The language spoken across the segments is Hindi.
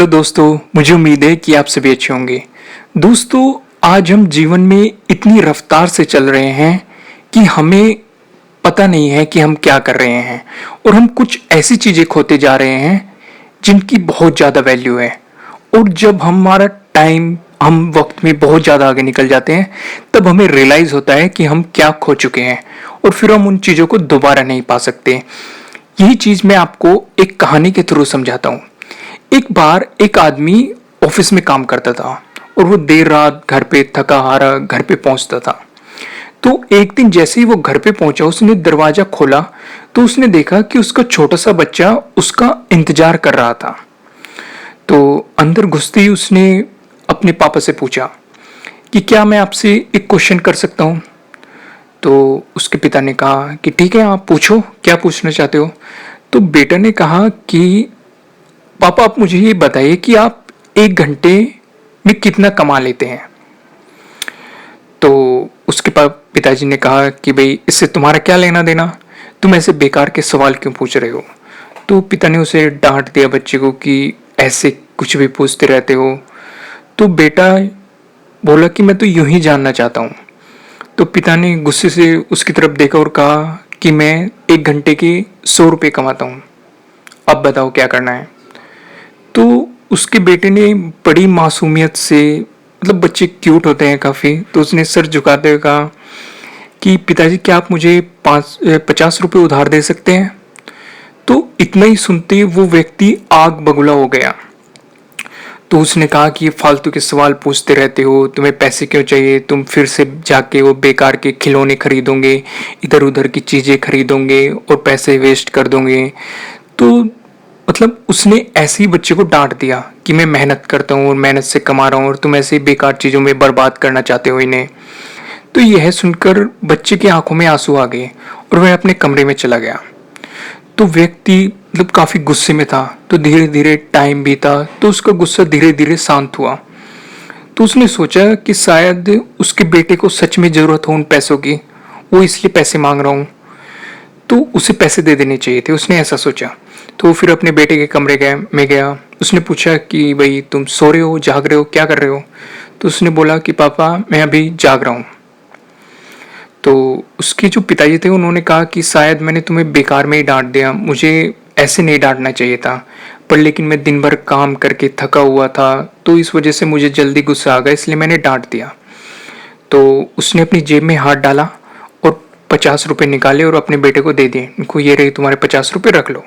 हेलो दोस्तों, मुझे उम्मीद है कि आप सभी अच्छे होंगे। दोस्तों, आज हम जीवन में इतनी रफ्तार से चल रहे हैं कि हमें पता नहीं है कि हम क्या कर रहे हैं और हम कुछ ऐसी चीज़ें खोते जा रहे हैं जिनकी बहुत ज़्यादा वैल्यू है। और जब हमारा टाइम हम वक्त में बहुत ज़्यादा आगे निकल जाते हैं तब हमें रियलाइज़ होता है कि हम क्या खो चुके हैं और फिर हम उन चीज़ों को दोबारा नहीं पा सकते। यही चीज़ मैं आपको एक कहानी के थ्रू समझाता हूँ। एक बार एक आदमी ऑफिस में काम करता था और वो देर रात घर पे थका हारा घर पे पहुंचता था। तो एक दिन जैसे ही वो घर पे पहुंचा, उसने दरवाजा खोला तो उसने देखा कि उसका छोटा सा बच्चा उसका इंतजार कर रहा था। तो अंदर घुसते ही उसने अपने पापा से पूछा कि क्या मैं आपसे एक क्वेश्चन कर सकता हूँ। तो उसके पिता ने कहा कि ठीक है, आप पूछो, क्या पूछना चाहते हो। तो बेटा ने कहा कि पापा, आप मुझे ये बताइए कि आप एक घंटे में कितना कमा लेते हैं। तो उसके पिताजी ने कहा कि भाई, इससे तुम्हारा क्या लेना देना, तुम ऐसे बेकार के सवाल क्यों पूछ रहे हो। तो पिता ने उसे डांट दिया बच्चे को कि ऐसे कुछ भी पूछते रहते हो। तो बेटा बोला कि मैं तो यूं ही जानना चाहता हूँ। तो पिता ने गुस्से से उसकी तरफ देखा और कहा कि मैं एक घंटे के 100 रुपये कमाता हूँ, अब बताओ क्या करना है। तो उसके बेटे ने बड़ी मासूमियत से, मतलब बच्चे क्यूट होते हैं काफ़ी, तो उसने सर झुकाते हुए कहा कि पिताजी, क्या आप मुझे 50 रुपये उधार दे सकते हैं। तो इतना ही सुनते ही वो व्यक्ति आग बगुला हो गया। तो उसने कहा कि ये फालतू के सवाल पूछते रहते हो, तुम्हें पैसे क्यों चाहिए, तुम फिर से जाके वो बेकार के खिलौने खरीदोगे, इधर उधर की चीज़ें खरीदोगे और पैसे वेस्ट कर दोगे। तो मतलब उसने ऐसे ही बच्चे को डांट दिया कि मैं मेहनत करता हूँ और मेहनत से कमा रहा हूँ और तुम ऐसे बेकार चीज़ों में बर्बाद करना चाहते हो इन्हें। तो यह सुनकर बच्चे की आंखों में आंसू आ गए और वह अपने कमरे में चला गया। तो व्यक्ति मतलब काफ़ी गुस्से में था। तो धीरे धीरे टाइम बीता तो उसका गुस्सा धीरे धीरे शांत हुआ। तो उसने सोचा कि शायद उसके बेटे को सच में ज़रूरत हो उन पैसों की, वो इसलिए पैसे मांग रहा हूँ, तो उसे पैसे दे देने चाहिए थे, उसने ऐसा सोचा। तो वो फिर अपने बेटे के कमरे में गया। उसने पूछा कि भाई, तुम सो रहे हो, जाग रहे हो, क्या कर रहे हो। तो उसने बोला कि पापा, मैं अभी जाग रहा हूँ। तो उसके जो पिताजी थे उन्होंने कहा कि शायद मैंने तुम्हें बेकार में ही डांट दिया, मुझे ऐसे नहीं डांटना चाहिए था, पर लेकिन मैं दिन भर काम करके थका हुआ था तो इस वजह से मुझे जल्दी गुस्सा आ गया, इसलिए मैंने डांट दिया। तो उसने अपनी जेब में हाथ डाला और 50 रुपये निकाले और अपने बेटे को दे दिए। इनको, ये रही तुम्हारे 50 रुपये, रख लो।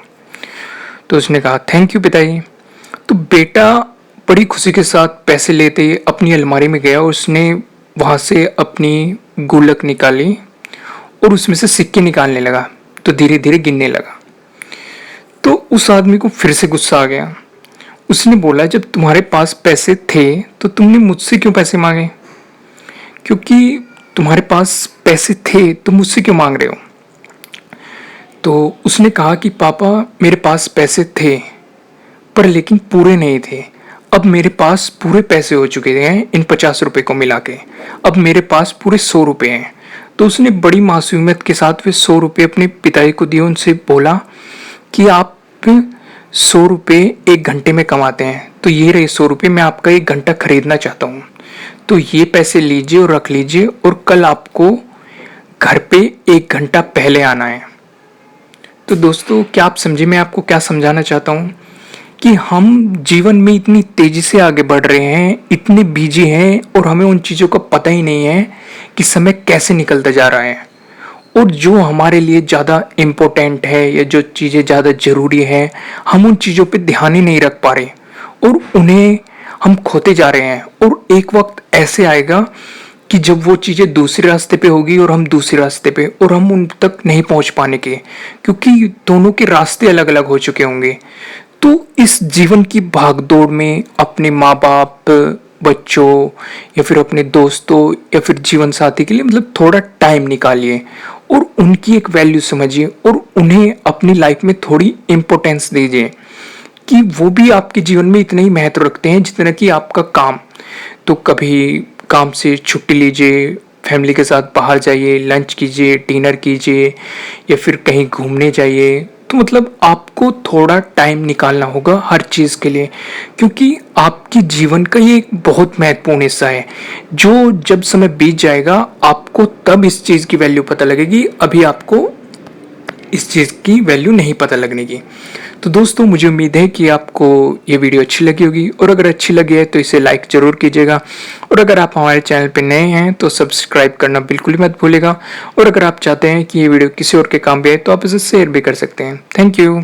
तो उसने कहा थैंक यू पिताजी। तो बेटा बड़ी खुशी के साथ पैसे लेते अपनी अलमारी में गया और उसने वहाँ से अपनी गुल्लक निकाली और उसमें से सिक्के निकालने लगा। तो धीरे धीरे गिनने लगा। तो उस आदमी को फिर से गुस्सा आ गया। उसने बोला, जब तुम्हारे पास पैसे थे तो तुमने मुझसे क्यों पैसे मांगे, क्योंकि तुम्हारे पास पैसे थे तो मुझसे क्यों मांग रहे हो। तो उसने कहा कि पापा, मेरे पास पैसे थे पर लेकिन पूरे नहीं थे। अब मेरे पास पूरे पैसे हो चुके हैं इन 50 रुपये को मिला के, अब मेरे पास पूरे 100 रुपये हैं। तो उसने बड़ी मासूमियत के साथ वे 100 रुपये अपने पिताजी को दिए। उनसे बोला कि आप 100 रुपये एक घंटे में कमाते हैं, तो ये रहे 100 रुपये, मैं आपका एक घंटा खरीदना चाहता हूँ, तो ये पैसे लीजिए और रख लीजिए और कल आपको घर पे एक घंटा पहले आना है। तो दोस्तों, क्या आप समझे मैं आपको क्या समझाना चाहता हूँ कि हम जीवन में इतनी तेजी से आगे बढ़ रहे हैं, इतने बिजी हैं और हमें उन चीज़ों का पता ही नहीं है कि समय कैसे निकलता जा रहा है। और जो हमारे लिए ज़्यादा इम्पोर्टेंट है या जो चीज़ें ज़्यादा ज़रूरी है, हम उन चीज़ों पे ध्यान ही नहीं रख पा रहे और उन्हें हम खोते जा रहे हैं। और एक वक्त ऐसे आएगा कि जब वो चीज़ें दूसरे रास्ते पे होगी और हम दूसरे रास्ते पे, और हम उन तक नहीं पहुंच पाने के, क्योंकि दोनों के रास्ते अलग अलग हो चुके होंगे। तो इस जीवन की भागदौड़ में अपने माँ बाप, बच्चों या फिर अपने दोस्तों या फिर जीवन साथी के लिए मतलब थोड़ा टाइम निकालिए और उनकी एक वैल्यू समझिए और उन्हें अपनी लाइफ में थोड़ी इम्पोर्टेंस दीजिए कि वो भी आपके जीवन में इतना ही महत्व रखते हैं जितना कि आपका काम। तो कभी काम से छुट्टी लीजिए, फैमिली के साथ बाहर जाइए, लंच कीजिए, डिनर कीजिए या फिर कहीं घूमने जाइए, तो मतलब आपको थोड़ा टाइम निकालना होगा हर चीज़ के लिए, क्योंकि आपके जीवन का ये एक बहुत महत्वपूर्ण हिस्सा है। जो जब समय बीत जाएगा आपको तब इस चीज़ की वैल्यू पता लगेगी, अभी आपको इस चीज़ की वैल्यू नहीं पता लगने की। तो दोस्तों, मुझे उम्मीद है कि आपको ये वीडियो अच्छी लगी होगी, और अगर अच्छी लगी है तो इसे लाइक ज़रूर कीजिएगा, और अगर आप हमारे चैनल पर नए हैं तो सब्सक्राइब करना बिल्कुल ही मत भूलिएगा, और अगर आप चाहते हैं कि ये वीडियो किसी और के काम भी आए तो आप इसे शेयर भी कर सकते हैं। Thank you.